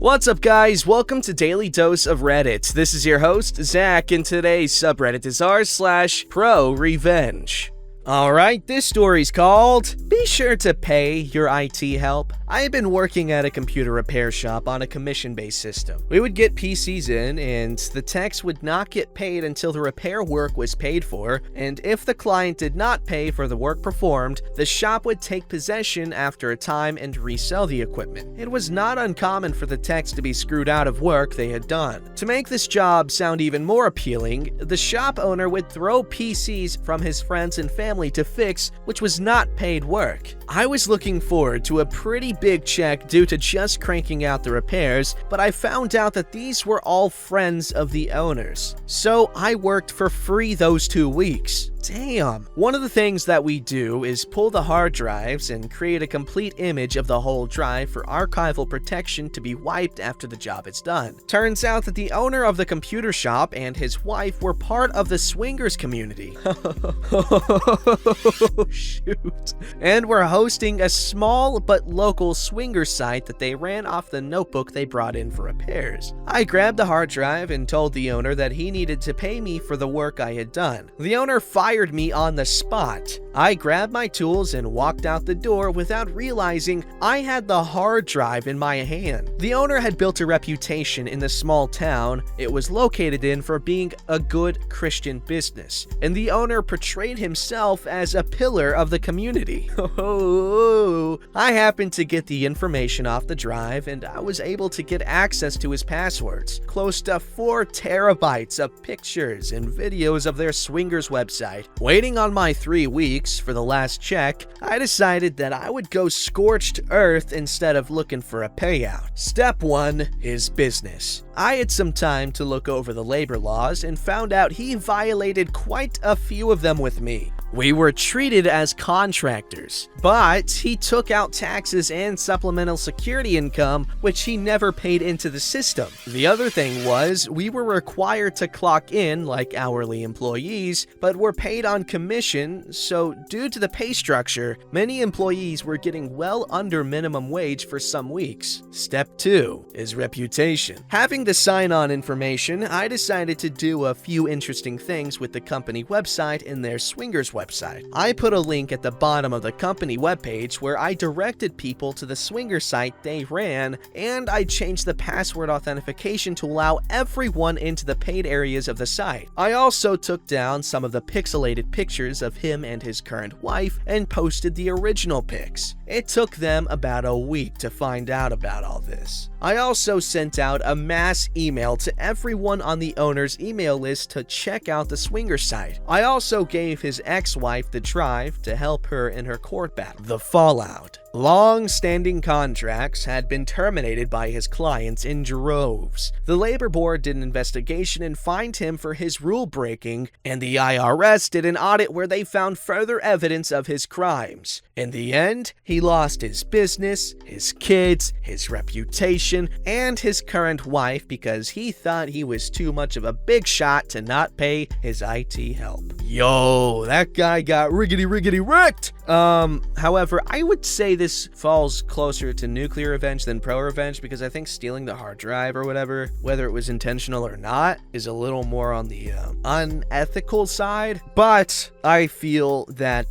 What's up, guys? Welcome to Daily Dose of Reddit. This is your host, Zach, and today's subreddit is r/ProRevenge. Alright, this story's called Be Sure to Pay Your IT Help. I had been working at a computer repair shop on a commission-based system. We would get PCs in, and the techs would not get paid until the repair work was paid for, and if the client did not pay for the work performed, the shop would take possession after a time and resell the equipment. It was not uncommon for the techs to be screwed out of work they had done. To make this job sound even more appealing, the shop owner would throw PCs from his friends and family to fix, which was not paid work. I was looking forward to a pretty big check due to just cranking out the repairs, but I found out that these were all friends of the owners. So I worked for free those 2 weeks. Damn. One of the things that we do is pull the hard drives and create a complete image of the whole drive for archival protection to be wiped after the job is done. Turns out that the owner of the computer shop and his wife were part of the swingers community. Shoot. And were hosting a small but local swinger site that they ran off the notebook they brought in for repairs. I grabbed the hard drive and told the owner that he needed to pay me for the work I had done. The owner fired me on the spot. I grabbed my tools and walked out the door without realizing I had the hard drive in my hand. The owner had built a reputation in the small town it was located in for being a good Christian business, and the owner portrayed himself as a pillar of the community. I happened to get the information off the drive, and I was able to get access to his passwords, close to 4 terabytes of pictures and videos of their swingers website. Waiting on my 3 weeks for the last check, I decided that I would go scorched earth instead of looking for a payout. Step 1 is business. I had some time to look over the labor laws and found out he violated quite a few of them with me. We were treated as contractors, but he took out taxes and supplemental security income, which he never paid into the system. The other thing was, we were required to clock in like hourly employees, but were paid on commission, so due to the pay structure, many employees were getting well under minimum wage for some weeks. Step 2 is reputation. Having the sign-on information, I decided to do a few interesting things with the company website and their swingers website. I put a link at the bottom of the company webpage where I directed people to the swinger site they ran, and I changed the password authentication to allow everyone into the paid areas of the site. I also took down some of the pixelated pictures of him and his current wife and posted the original pics. It took them about a week to find out about all this. I also sent out a mass email to everyone on the owner's email list to check out the swinger site. I also gave his ex-wife the drive to help her in her court battle. The fallout. Long-standing contracts had been terminated by his clients in droves. The labor board did an investigation and fined him for his rule breaking, and the IRS did an audit where they found further evidence of his crimes. In the end, he lost his business, his kids, his reputation, and his current wife because he thought he was too much of a big shot to not pay his IT help. Yo, that guy got riggedy wrecked! However, I would say this falls closer to nuclear revenge than pro-revenge because I think stealing the hard drive or whatever, whether it was intentional or not, is a little more on the unethical side. But I feel that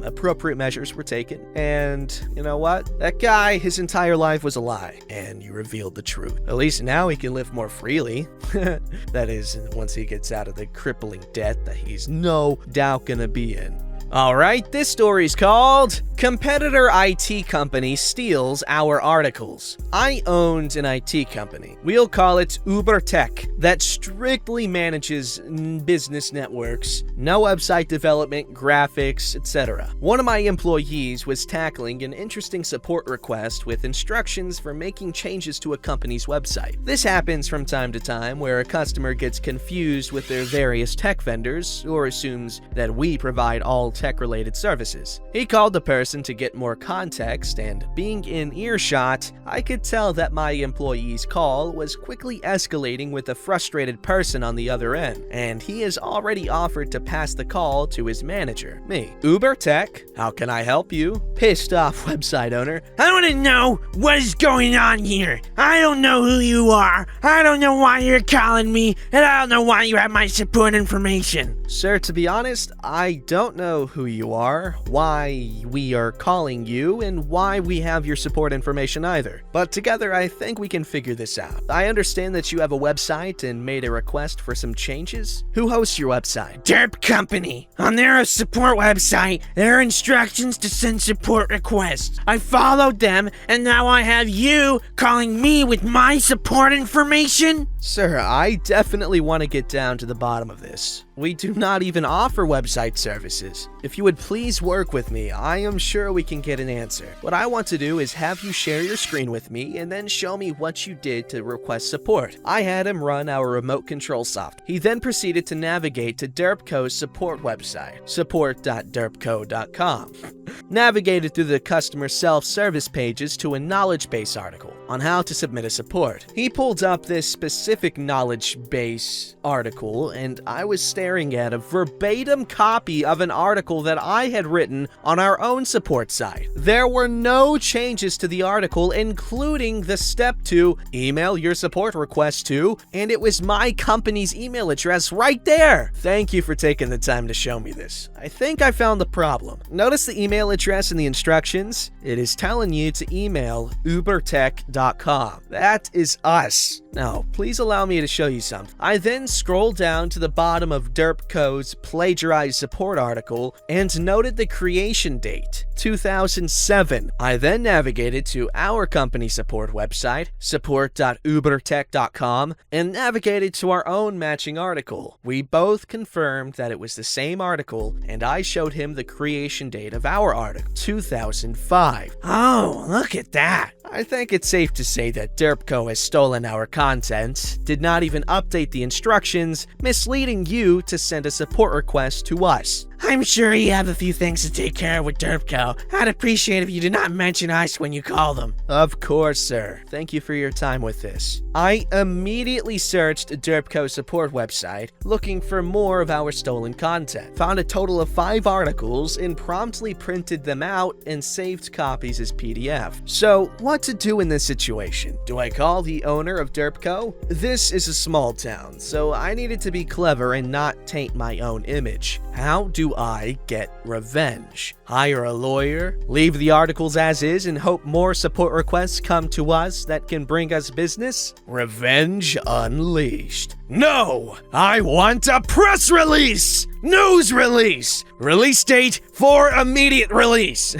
appropriate measures were taken, and you know what? That guy, his entire life was a lie, and you revealed the truth. At least now he can live more freely. That is, once he gets out of the crippling debt that he's no doubt gonna be in. Alright, this story's called Competitor IT Company Steals Our Articles. I owned an IT company. We'll call it Uber Tech, that strictly manages business networks, no website development, graphics, etc. One of my employees was tackling an interesting support request with instructions for making changes to a company's website. This happens from time to time where a customer gets confused with their various tech vendors or assumes that we provide all tech-related services. He called the person to get more context, and being in earshot, I could tell that my employee's call was quickly escalating with a frustrated person on the other end, and he has already offered to pass the call to his manager, me. Uber Tech, how can I help you? Pissed off website owner. I want to know what is going on here. I don't know who you are. I don't know why you're calling me, and I don't know why you have my support information. Sir, to be honest, I don't know who you are, why we are calling you, and why we have your support information either. But together, I think we can figure this out. I understand that you have a website and made a request for some changes. Who hosts your website? Derp Company. On their support website, there are instructions to send support requests. I followed them, and now I have you calling me with my support information? Sir, I definitely want to get down to the bottom of this. We do not even offer website services. If you would please work with me, I am sure we can get an answer. What I want to do is have you share your screen with me and then show me what you did to request support. I had him run our remote control software. He then proceeded to navigate to Derpco's support website, support.derpco.com. Navigated through the customer self-service pages to a knowledge base article on how to submit a support. He pulled up this specific knowledge base article, and I was staring at a verbatim copy of an article that I had written on our own support site. There were no changes to the article, including the step to email your support request to, and it was my company's email address right there. Thank you for taking the time to show me this. I think I found the problem. Notice the email address in the instructions? It is telling you to email ubertech.com. That is us. Now, please allow me to show you something. I then scrolled down to the bottom of Derpco's Plagiarized support article and noted the creation date, 2007. I then navigated to our company support website, support.ubertech.com, and navigated to our own matching article. We both confirmed that it was the same article, and I showed him the creation date of our article, 2005. Oh, look at that. I think it's safe to say that Derpco has stolen our content, did not even update the instructions, misleading you to send a support request to us. I'm sure you have a few things to take care of with Derpco. I'd appreciate if you did not mention us when you call them. Of course, sir. Thank you for your time with this. I immediately searched Derpco's support website, looking for more of our stolen content. Found a total of 5 articles and promptly printed them out and saved copies as PDF. So, what to do in this situation? Do I call the owner of Derpco? This is a small town, so I needed to be clever and not taint my own image. How do I get revenge? Hire a lawyer, leave the articles as is, and hope more support requests come to us that can bring us business? Revenge unleashed. No! I want a press release! News release! Release date for immediate release!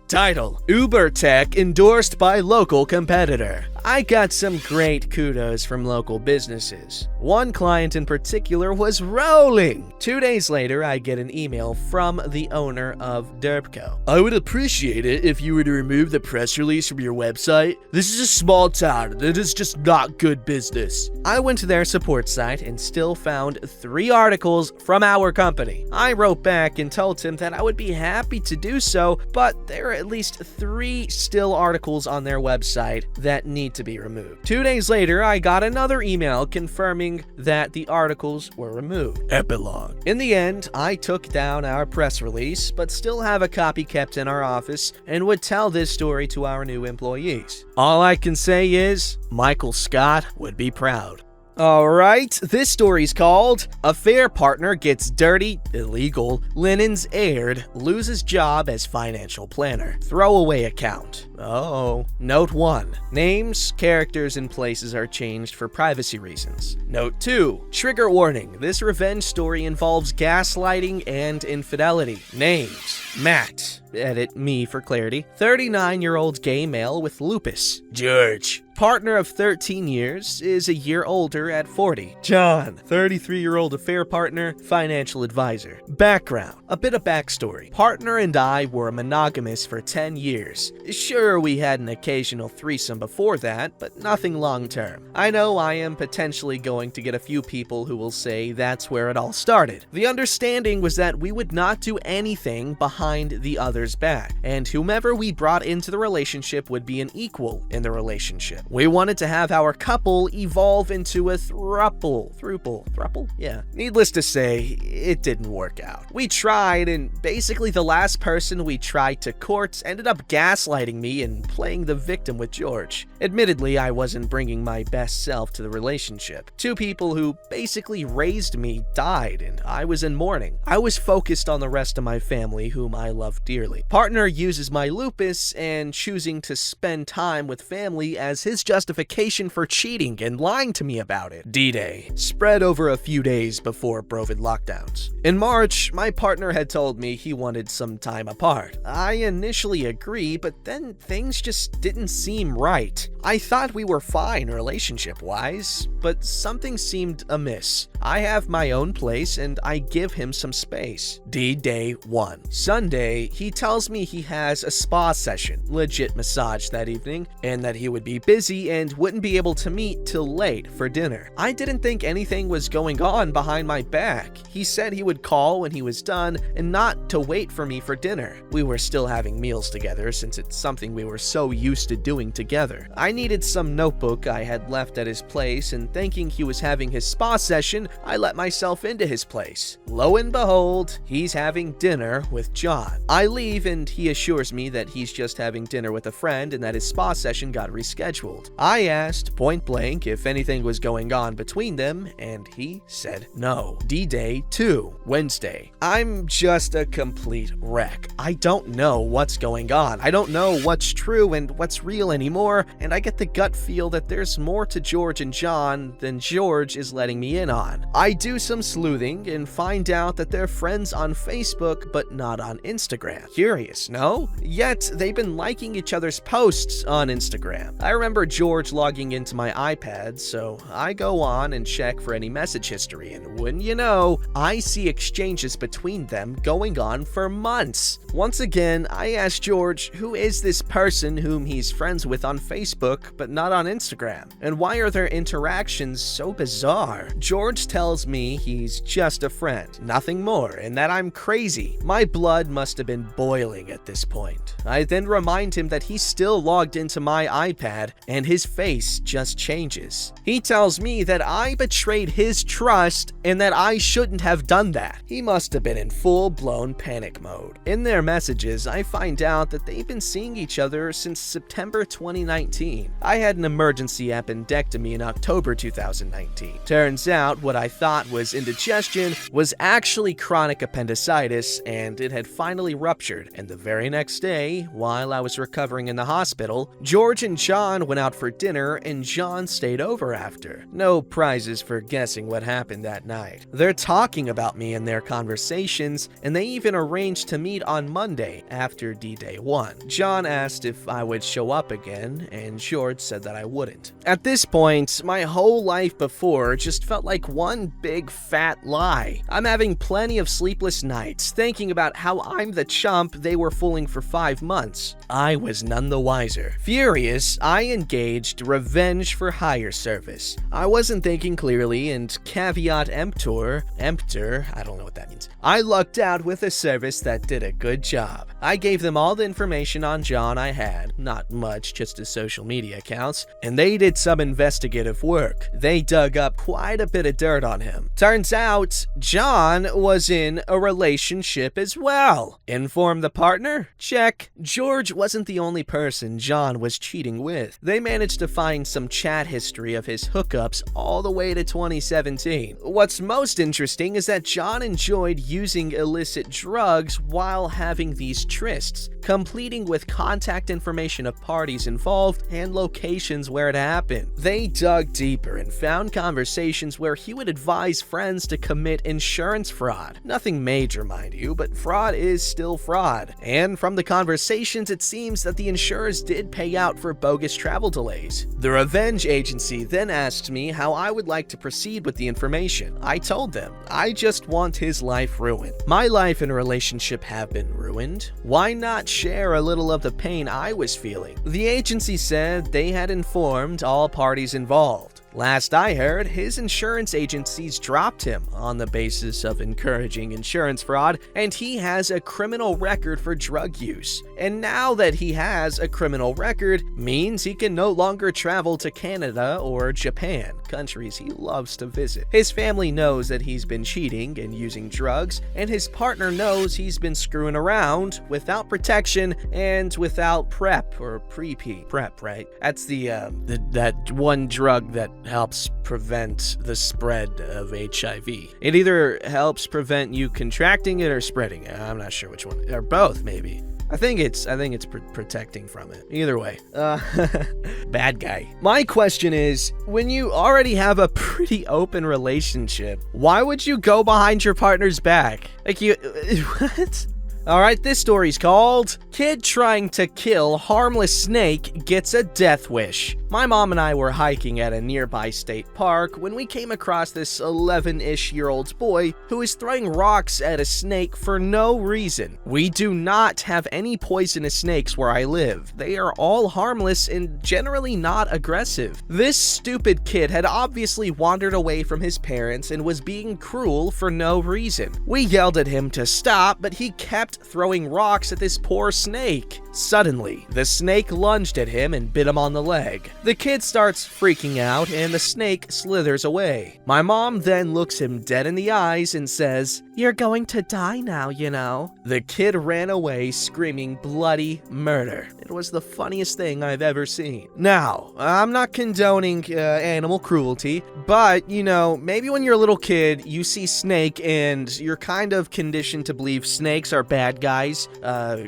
Title: Uber Tech endorsed by local competitor. I got some great kudos from local businesses. One client in particular was rolling. 2 days later, I get an email from the owner of Derpco. I would appreciate it if you were to remove the press release from your website. This is a small town. It is just not good business. I went to their support site and still found 3 articles from our company. I wrote back and told him that I would be happy to do so, but there are at least 3 still articles on their website that need to be removed. 2 days later, I got another email confirming that the articles were removed. Epilogue. In the end, I took down our press release, but still have a copy kept in our office and would tell this story to our new employees. All I can say is, Michael Scott would be proud. Alright, this story's called Affair Partner Gets Dirty, Illegal, Linens Aired, Loses Job as Financial Planner. Throwaway account. Oh. Note 1. Names, characters, and places are changed for privacy reasons. Note 2. Trigger warning. This revenge story involves gaslighting and infidelity. Names. Matt. Edit me for clarity. 39-year-old gay male with lupus. George. Partner of 13 years, is a year older at 40. John, 33-year-old affair partner, financial advisor. Background, a bit of backstory. Partner and I were monogamous for 10 years. Sure, we had an occasional threesome before that, but nothing long-term. I know I am potentially going to get a few people who will say that's where it all started. The understanding was that we would not do anything behind the other's back, and whomever we brought into the relationship would be an equal in the relationship. We wanted to have our couple evolve into a thruple? Yeah. Needless to say, it didn't work out. We tried, and basically the last person we tried to court ended up gaslighting me and playing the victim with George. Admittedly, I wasn't bringing my best self to the relationship. Two people who basically raised me died, and I was in mourning. I was focused on the rest of my family, whom I love dearly. Partner uses my lupus and choosing to spend time with family as his justification for cheating and lying to me about it. D-Day spread over a few days before COVID lockdowns. In March, my partner had told me he wanted some time apart. I initially agreed, but then things just didn't seem right. I thought we were fine relationship-wise, but something seemed amiss. I have my own place and I give him some space. D-Day 1. Sunday, he tells me he has a spa session, legit massage that evening, and that he would be busy and wouldn't be able to meet till late for dinner. I didn't think anything was going on behind my back. He said he would call when he was done and not to wait for me for dinner. We were still having meals together since it's something we were so used to doing together. I needed some notebook I had left at his place, and thinking he was having his spa session, I let myself into his place. Lo and behold, he's having dinner with John. I leave and he assures me that he's just having dinner with a friend and that his spa session got rescheduled. I asked point blank if anything was going on between them, and he said no. D-Day 2, Wednesday. I'm just a complete wreck. I don't know what's going on. I don't know what's true and what's real anymore, and I get the gut feel that there's more to George and John than George is letting me in on. I do some sleuthing and find out that they're friends on Facebook but not on Instagram. Curious, no? Yet they've been liking each other's posts on Instagram. I remember George logging into my iPad, so I go on and check for any message history, and wouldn't you know, I see exchanges between them going on for months. Once again, I asked George, who is this person whom he's friends with on Facebook but not on Instagram? And why are their interactions so bizarre? George tells me he's just a friend, nothing more, and that I'm crazy. My blood must have been boiling at this point. I then remind him that he's still logged into my iPad and his face just changes. He tells me that I betrayed his trust and that I shouldn't have done that. He must have been in full-blown panic mode. In their messages, I find out that they've been seeing each other since September 2019. I had an emergency appendectomy in October 2019. Turns out what I thought was indigestion was actually chronic appendicitis, and it had finally ruptured. And the very next day, while I was recovering in the hospital, George and John went out for dinner and John stayed over after. No prizes for guessing what happened that night. They're talking about me in their conversations, and they even arranged to meet on Monday after D-Day 1. John asked if I would show up again, and George said that I wouldn't. At this point, my whole life before just felt like one big fat lie. I'm having plenty of sleepless nights, thinking about how I'm the chump they were fooling for 5 months. I was none the wiser. Furious, I engaged Revenge for Hire service. I wasn't thinking clearly, and caveat emptor, I don't know what that means. I lucked out with a service that did a good job. I gave them all the information on John I had, not much, just his social media accounts, and they did some investigative work. They dug up quite a bit of dirt on him. Turns out, John was in a relationship as well. Inform the partner? Check. George wasn't the only person John was cheating with. They managed to find some chat history of his hookups all the way to 2017. What's most interesting is that John enjoyed using illicit drugs while having these trysts, completing with contact information of parties involved and locations where it happened. They dug deeper and found conversations where he would advise friends to commit insurance fraud. Nothing major, mind you, but fraud is still fraud. And from the conversations, it seems that the insurers did pay out for bogus travel delays. The Revenge agency then asked me how I would like to proceed with the information. I told them, I just want his life ruined. My life and relationship have been ruined. Why not share a little of the pain I was feeling? The agency said they had informed all parties involved. Last I heard, his insurance agencies dropped him on the basis of encouraging insurance fraud, and he has a criminal record for drug use. and now that he has a criminal record, means he can no longer travel to Canada or Japan, countries he loves to visit. His family knows that he's been cheating and using drugs, and his partner knows he's been screwing around without protection and without PrEP or pre-P. PrEP, right? That's that one drug that helps prevent the spread of HIV. It either helps prevent you contracting it or spreading it. I'm not sure which one, or both maybe. I think it's protecting from it. Either way, bad guy. My question is, when you already have a pretty open relationship, why would you go behind your partner's back? Like what? Alright, this story's called Kid Trying to Kill Harmless Snake Gets a Death Wish. My mom and I were hiking at a nearby state park when we came across this 11-ish-year-old boy who was throwing rocks at a snake for no reason. We do not have any poisonous snakes where I live. They are all harmless and generally not aggressive. This stupid kid had obviously wandered away from his parents and was being cruel for no reason. We yelled at him to stop, but he kept throwing rocks at this poor snake. Suddenly, the snake lunged at him and bit him on the leg. The kid starts freaking out and the snake slithers away. My mom then looks him dead in the eyes and says, "You're going to die now, you know." The kid ran away screaming bloody murder. It was the funniest thing I've ever seen. Now, I'm not condoning animal cruelty, but, you know, maybe when you're a little kid, you see Snake and you're kind of conditioned to believe snakes are bad guys,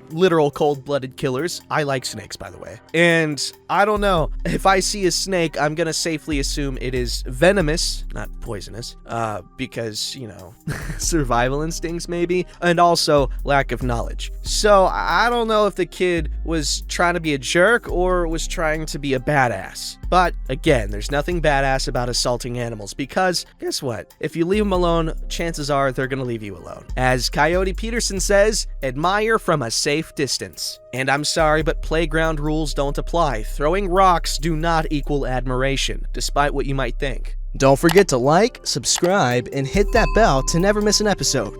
literal cold-blooded killers. I like snakes, by the way. And I don't know, if I see a snake, I'm gonna safely assume it is venomous, not poisonous, because, you know, survival instincts maybe, and also lack of knowledge. So I don't know if the kid was trying to be a jerk or was trying to be a badass. But again, there's nothing badass about assaulting animals because guess what? If you leave them alone, chances are they're gonna leave you alone. As Coyote Peterson says, admire from a safe distance. And I'm sorry, but playground rules don't apply. Throwing rocks do not equal admiration, despite what you might think. Don't forget to like, subscribe, and hit that bell to never miss an episode.